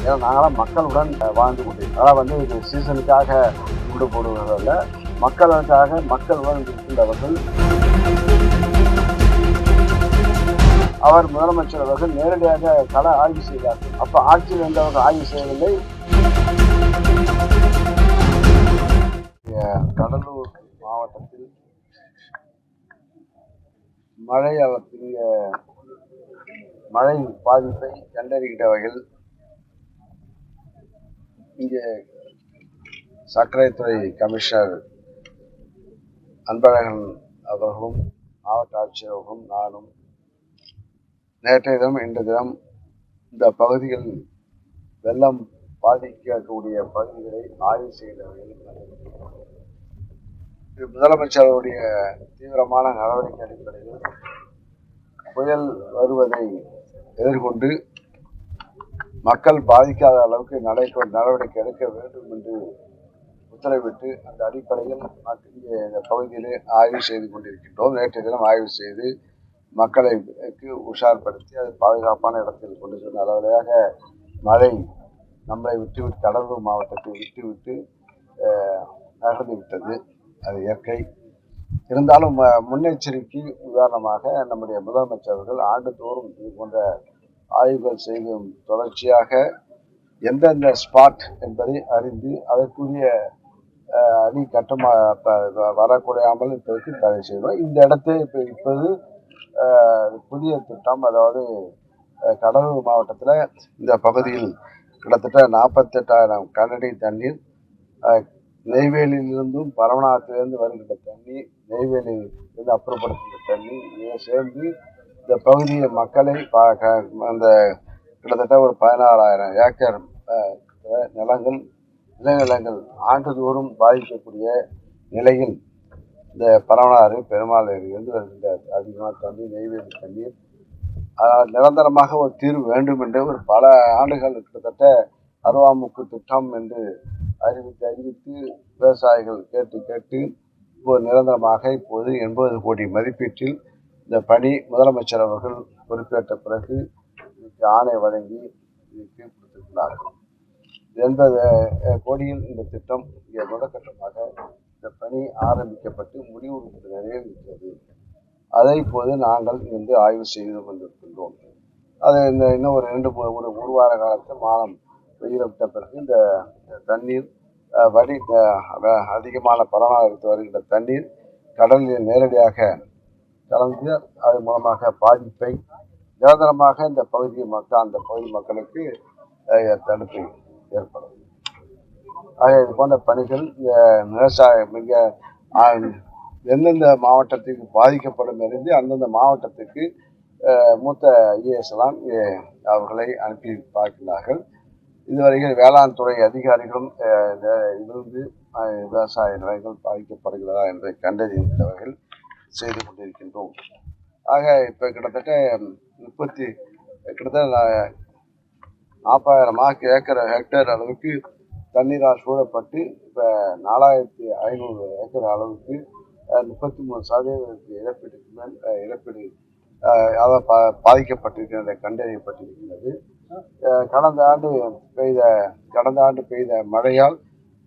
ஏன்னா நாங்களாம் மக்களுடன் வாழ்ந்து கொண்டிருக்கோம். அதாவது வந்து இது சீசனுக்காக குண்டு போடுவதல்ல, மக்களுக்காக மக்களுடன் இருக்கின்றவர்கள். அவர் முதலமைச்சர் அவர்கள் நேரடியாக கள ஆய்வு செய்தார்கள். அப்ப ஆட்சியில் இருந்தவர்கள் ஆய்வு செய்யவில்லை. கடலூர் மாவட்டத்தில் மழை பாதிப்பை கண்டறிகின்ற வகையில் இங்கே சர்க்கரைத்துறை கமிஷனர் அன்பழகன் அவர்களும் மாவட்ட ஆட்சியர் அவர்களும் நானும் நேற்றைய தினம் இன்று தினம் இந்த பகுதியில் வெள்ளம் பாதிக்கக்கூடிய பகுதிகளை ஆய்வு செய்த வகையில் முதலமைச்சருடைய தீவிரமான நடவடிக்கை அடிப்படையில் புயல் வருவதை எதிர்கொண்டு மக்கள் பாதிக்காத அளவுக்கு நடவடிக்கை எடுக்க வேண்டும் என்று உத்தரவிட்டு அந்த அடிப்படையில் இந்த பகுதியிலே ஆய்வு செய்து கொண்டிருக்கின்றோம். நேற்றைய தினம் ஆய்வு செய்து மக்களை உஷார்படுத்தி அது பாதுகாப்பான இடத்தில் கொண்டு சென்ற அளவிலாக மழை நம்மளை விட்டுவிட்டு கடலூர் மாவட்டத்தை விட்டுவிட்டு நகர்ந்து விட்டது. அது இயற்கை. இருந்தாலும் முன்னெச்சரிக்கை உதாரணமாக நம்முடைய முதலமைச்சர்கள் ஆண்டுதோறும் இது போன்ற ஆய்வுகள் செய்யும் தொடர்ச்சியாக எந்தெந்த ஸ்பாட் என்பதை அறிந்து அதற்குரிய அணி கட்டமா வரக்கூடாமல் இப்போதைக்கு தடை செய்வோம். இந்த இடத்தை இப்போது புதிய திட்டம், அதாவது கடலூர் மாவட்டத்தில் இந்த பகுதியில் கிட்டத்தட்ட 48,000 கனஅடி தண்ணீர், நெய்வேலியிலிருந்தும் பரவநாத்திலிருந்து வருகின்ற தண்ணி, நெய்வேலியிலிருந்து அப்புறப்படுத்துகின்ற தண்ணி இதை சேர்ந்து இந்த பகுதியை மக்களை அந்த கிட்டத்தட்ட ஒரு 16,000 ஏக்கர் நிலங்கள் ஆண்டுதோறும் பாதிக்கக்கூடிய நிலையில் இந்த பரவனாறு பெருமாள் ஏரியிலிருந்து வருகின்ற அதிகமான தண்ணீர், நெய்வேலி தண்ணீர் நிரந்தரமாக ஒரு தீர்வு வேண்டும் என்று ஒரு பல ஆண்டுகள் கிட்டத்தட்ட அருவாமுக்கு திட்டம் என்று அறிவித்து விவசாயிகள் கேட்டு இப்போது நிரந்தரமாக இப்போது 80 கோடி மதிப்பீட்டில் இந்த பணி முதலமைச்சர் அவர்கள் பொறுப்பேற்ற பிறகு இதுக்கு ஆணை வழங்கி இதுக்கு கொடுத்திருக்கிறார்கள். 80 கோடியில் இந்த திட்டம் இங்கே முதற்கட்டமாக இந்த பணி ஆரம்பிக்கப்பட்டு முடிவு நிலையில் இருக்கிறது. அதை இப்போது நாங்கள் இருந்து ஆய்வு செய்து கொண்டிருக்கின்றோம். அது இன்னும் ஒரு வார காலத்தில் மாதம் வெயிலிட்ட பிறகு இந்த தண்ணீர் அதிகமான பரவலாக வருகின்ற தண்ணீர் கடலில் நேரடியாக கலந்து அது மூலமாக பாதிப்பை நிரந்தரமாக இந்த பகுதி மக்களுக்கு தடுப்பு ஏற்படும். ஆக இது போன்ற பணிகள் விவசாயம் இங்கே எந்தெந்த மாவட்டத்துக்கு பாதிக்கப்படும் இருந்து அந்தந்த மாவட்டத்துக்கு மூத்த ஐஏஎஸ் எல்லாம் அவர்களை அனுப்பி பார்க்கிறார்கள். இதுவரையில் வேளாண் துறை அதிகாரிகளும் இருந்து விவசாய நிலங்கள் பாதிக்கப்படுகிறதா என்பதை கண்டறிந்தவர்கள் செய்து கொண்டிருக்கின்றோம். ஆக இப்போ கிட்டத்தட்ட 40,000 ஹெக்டேர் அளவுக்கு தண்ணீரால் சூழப்பட்டு இப்போ 4,500 ஏக்கர் அளவுக்கு 33% இழப்பீடு பாதிக்கப்பட்டிருக்கிறது கண்டறியப்பட்டிருக்கிறது. கடந்த ஆண்டு பெய்த மழையால்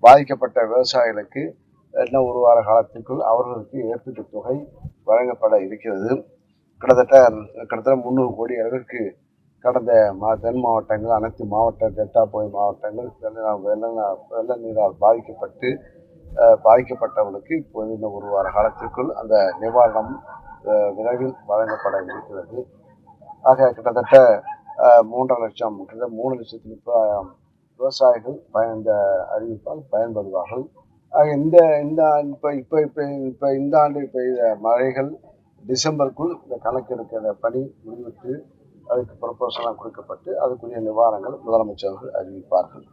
பாதிக்கப்பட்ட விவசாயிகளுக்கு இன்னும் ஒரு வார காலத்திற்குள் அவர்களுக்கு இழப்பீட்டு தொகை வழங்கப்பட இருக்கிறது. கிட்டத்தட்ட 300 கோடி அளவிற்கு கடந்த தென் மாவட்டங்கள், அனைத்து டெல்டா பகுதி மாவட்டங்கள் வெள்ள நீரால் பாதிக்கப்பட்டவர்களுக்கு இப்போது இந்த ஒரு வார காலத்திற்குள் அந்த நிவாரணம் விரைவில் வழங்கப்பட இருக்கிறது. ஆக கிட்டத்தட்ட 3,30,000 விவசாயிகள் இந்த அறிவிப்பால் பயன்படுவார்கள். ஆக இந்த ஆண்டு பெய்த மழைகள் டிசம்பருக்குள் இந்த கணக்கெடுக்கிற பணி முடிவிட்டு அதுக்கு ப்ரொபோசலாம் கொடுக்கப்பட்டு அதுக்குரிய நிவாரணங்கள் முதலமைச்சர்கள் அறிவிப்பார்கள்.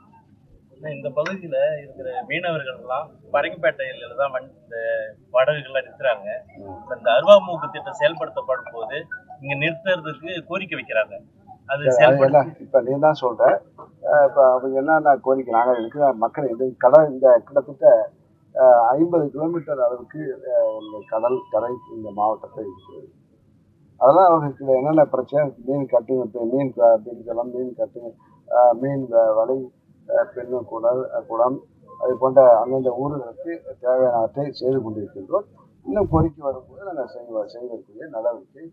இந்த பகுதியில் இருக்கிற மீனவர்கள் எல்லாம் பரங்கிப்பேட்டையில தான் இந்த படகுகள்லாம் நிறுத்துறாங்க. இந்த அருவாமூக்கு திட்டம் செயல்படுத்தப்படும் போது இங்க நிறுத்துறதுக்கு கோரிக்கை வைக்கிறாங்க. அது இப்ப நீ தான் சொல்ற. இப்ப அவங்க என்னென்ன கோரிக்கை நாங்கள் இருக்கிற மக்கள் இந்த கிட்டத்தட்ட 50 கிலோமீட்டர் அளவுக்கு கடல் கரை இந்த மாவட்டத்தை இருக்கிறது. அதெல்லாம் அவங்களுக்கு என்னென்ன பிரச்சனை, மீன் பிடிக்கலாம், மீன் கட்டுங்க, மீன் வலை, பெண்ணு குடம் அது போன்ற அந்தந்த ஊர்களுக்கு தேவையானவற்றை செய்து கொண்டிருக்கின்றோம். இன்னும் கோரிக்கை வரும்போது நாங்கள் செய்வதற்குரிய நடவடிக்கை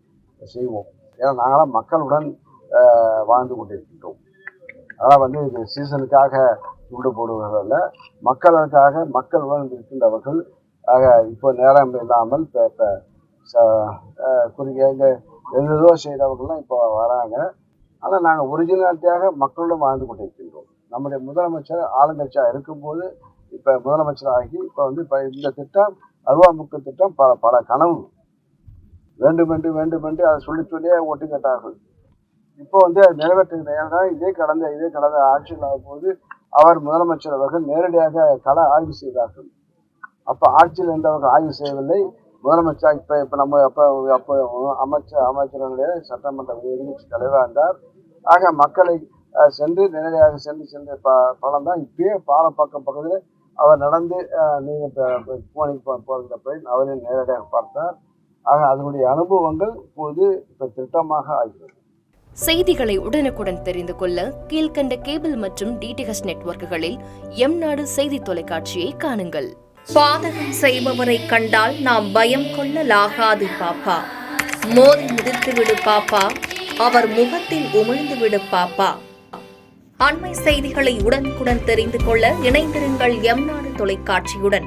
செய்வோம். ஏன்னா நாங்களாம் மக்களுடன் வாழ்ந்து கொண்டிருக்கின்றோம். அதனால் இது சீசனுக்காக துண்டு போடுவர்கள் அல்ல, மக்களுக்காக மக்களுடன் இருக்கின்றவர்கள். ஆக இப்போ நேரம் இல்லாமல் குறுகிய இந்த எதோ செய்கிறவர்கள்லாம் இப்போ வராங்க. ஆனால் நாங்கள் ஒரிஜினாலிட்டியாக மக்களுடன் வாழ்ந்து கொண்டிருக்கின்றோம். நம்முடைய முதலமைச்சர் ஆளுங்கட்சியாக இருக்கும்போது இப்போ முதலமைச்சராகி இப்போ இப்போ இந்த திட்டம் அருவாமுக்கு திட்டம் பல கனவு வேண்டுமென்று அதை சொல்லியே ஓட்டு கேட்டார்கள். இப்போ அது நிறைவேற்றுகிற இதே கடந்த ஆட்சியில் ஆகும்போது அவர் முதலமைச்சர் அவர்கள் நேரடியாக கள ஆய்வு செய்தார்கள். அப்போ ஆட்சியில் இருந்தவர்கள் ஆய்வு செய்யவில்லை. முதலமைச்சர் இப்போ நம்ம அப்போ அமைச்சர்களுடைய சட்டமன்ற எதிர்கட்சி தலைவராக இருந்தார். ஆக மக்களை நேரடியாக சென்று பலம் தான் இப்பயே பக்கத்தில் அவர் நடந்து போகிற பயன் அவரை நேரடியாக பார்த்தார். ஆக அதனுடைய அனுபவங்கள் இப்போது இப்போ திட்டமாக ஆகிறது. செய்திகளை உடனுக்குடன் தெரிந்து கொள்ள கீழ்கண்ட கேபிள் மற்றும் DTH நெட்வொர்க்குகளில் எம்நாடு செய்தி தொலைக்காட்சியை காணுங்கள். பாதகம் செய்பவரை கண்டால் நாம் பயம் கொள்ளலாகாது பாப்பா. மோதி மிதித்து விடு பாப்பா, அவர் முகத்தில் உமிழ்ந்து விடு பாப்பா. அண்மை செய்திகளை உடனுக்குடன் தெரிந்து கொள்ள இணைந்திருங்கள் எம்நாடு தொலைக்காட்சியுடன்.